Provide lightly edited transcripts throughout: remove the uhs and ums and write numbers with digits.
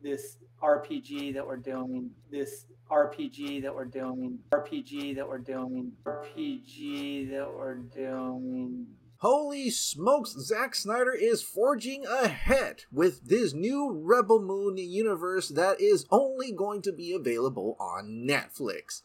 this RPG that we're doing, this RPG that we're doing, RPG that we're doing, RPG that we're doing. Holy smokes, Zack Snyder is forging ahead with this new Rebel Moon universe that is only going to be available on Netflix.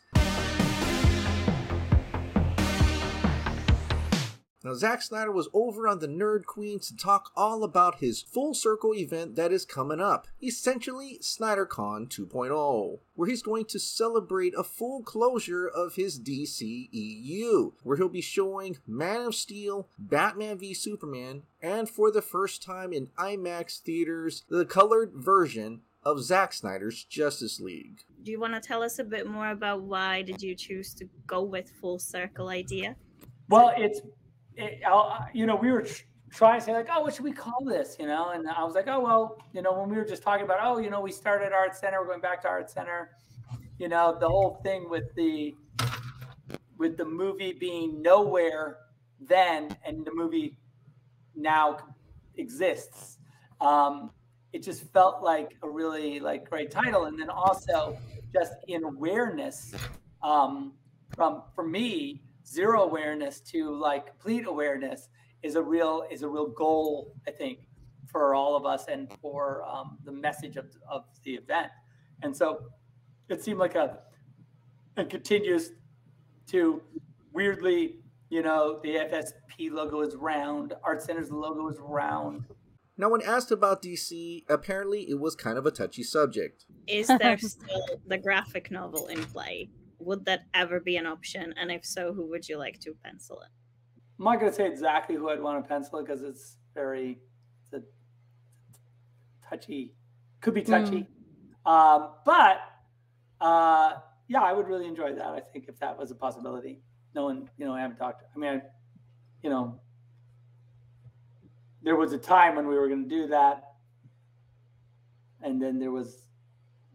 Now, Zack Snyder was over on the Nerd Queen to talk all about his full circle event that is coming up, essentially SnyderCon 2.0, where he's going to celebrate a full closure of his DCEU, where he'll be showing Man of Steel, Batman v Superman, and for the first time in IMAX theaters, the colored version of Zack Snyder's Justice League. Do you want to tell us a bit more about why did you choose to go with full circle idea? Well, we were trying to say like, oh, what should we call this? And I was like, oh, well, when we were just talking about, oh, we started Art Center, we're going back to Art Center, the whole thing with the movie being nowhere then and the movie now exists. It just felt like a really great title. And then also just in awareness for me, zero awareness to complete awareness is a real goal, I think, for all of us and for the message of the event. And so it seemed like it continues to weirdly, the FSP logo is round, Art Center's logo is round. Now, when asked about DC, apparently it was kind of a touchy subject. Is there still the graphic novel in play? Would that ever be an option? And if so, who would you like to pencil it? I'm not going to say exactly who I'd want to pencil it because it's touchy, could be touchy. But yeah, I would really enjoy that. I think if that was a possibility. No one, I haven't talked. There was a time when we were going to do that. And then there was,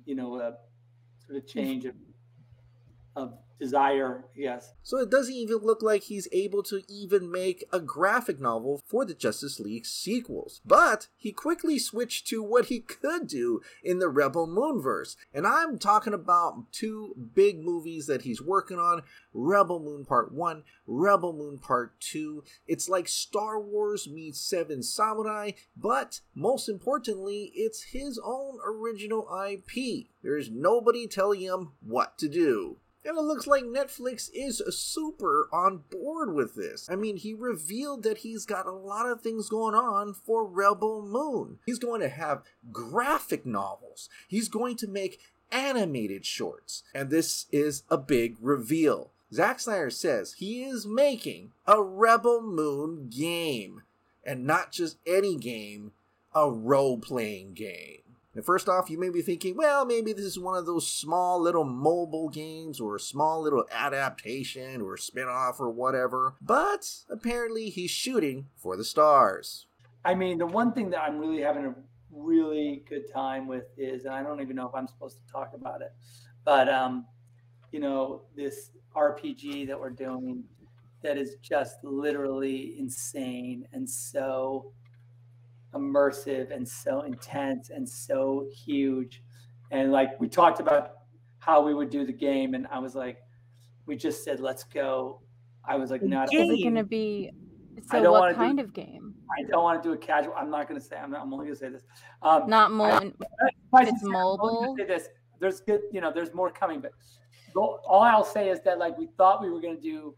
a sort of change of desire, yes. So it doesn't even look like he's able to even make a graphic novel for the Justice League sequels. But he quickly switched to what he could do in the Rebel Moonverse. And I'm talking about two big movies that he's working on, Rebel Moon Part 1, Rebel Moon Part 2. It's like Star Wars meets Seven Samurai, but most importantly, it's his own original IP. There's nobody telling him what to do. And it looks like Netflix is super on board with this. I mean, he revealed that he's got a lot of things going on for Rebel Moon. He's going to have graphic novels. He's going to make animated shorts. And this is a big reveal. Zack Snyder says he is making a Rebel Moon game. And not just any game, a role-playing game. And first off, you may be thinking, well, maybe this is one of those small little mobile games or a small little adaptation or spin-off or whatever. But apparently he's shooting for the stars. I mean, the one thing that I'm really having a really good time with is, and I don't even know if I'm supposed to talk about it, but, this RPG that we're doing that is just literally insane and so immersive and so intense and so huge. And we talked about how we would do the game, and I was like, we just said let's go. I was like, not is it going to be what kind of game? I don't want to do a casual. I'm not going to say. I'm only going to say this. Not more. It's mobile. Say this. There's good. There's more coming, but all I'll say is that we thought we were going to do.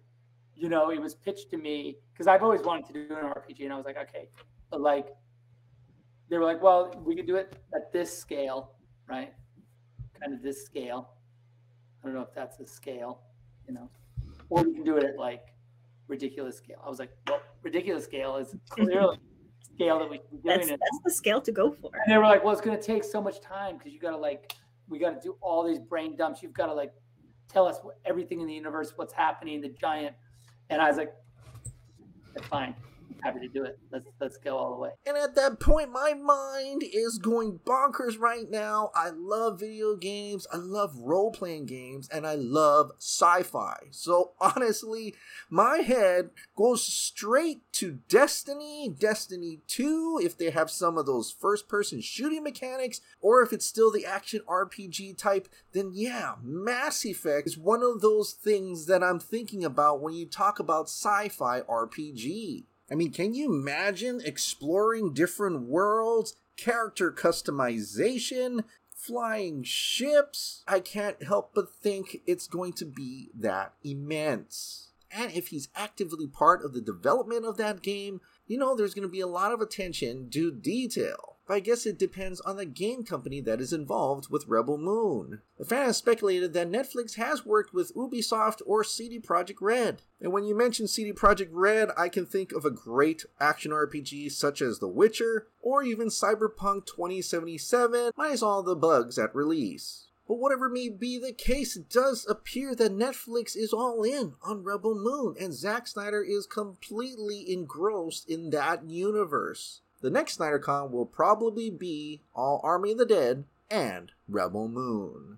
It was pitched to me because I've always wanted to do an RPG, and I was like, okay, but they were like, well, we could do it at this scale, right? Kind of this scale. I don't know if that's a scale, or we can do it at ridiculous scale. I was like, well, ridiculous scale is clearly scale that we can be doing. That's the scale to go for. And they were like, well, it's going to take so much time because you got to we got to do all these brain dumps. You've got to tell us everything in the universe, what's happening, the giant. And I was like, that's fine. happy to do it. Let's go all the way. And at that point, my mind is going bonkers right now. I love video games, I love role-playing games, and I love sci-fi. So honestly, my head goes straight to Destiny 2, if they have some of those first-person shooting mechanics, or if it's still the action RPG type, then yeah, Mass Effect is one of those things that I'm thinking about when you talk about sci-fi RPG. I mean, can you imagine exploring different worlds, character customization, flying ships? I can't help but think it's going to be that immense. And if he's actively part of the development of that game, you know there's going to be a lot of attention to detail. But I guess it depends on the game company that is involved with Rebel Moon. The fan has speculated that Netflix has worked with Ubisoft or CD Projekt Red. And when you mention CD Projekt Red, I can think of a great action RPG such as The Witcher, or even Cyberpunk 2077, minus all the bugs at release. But whatever may be the case, it does appear that Netflix is all in on Rebel Moon, and Zack Snyder is completely engrossed in that universe. The next SnyderCon will probably be all Army of the Dead and Rebel Moon.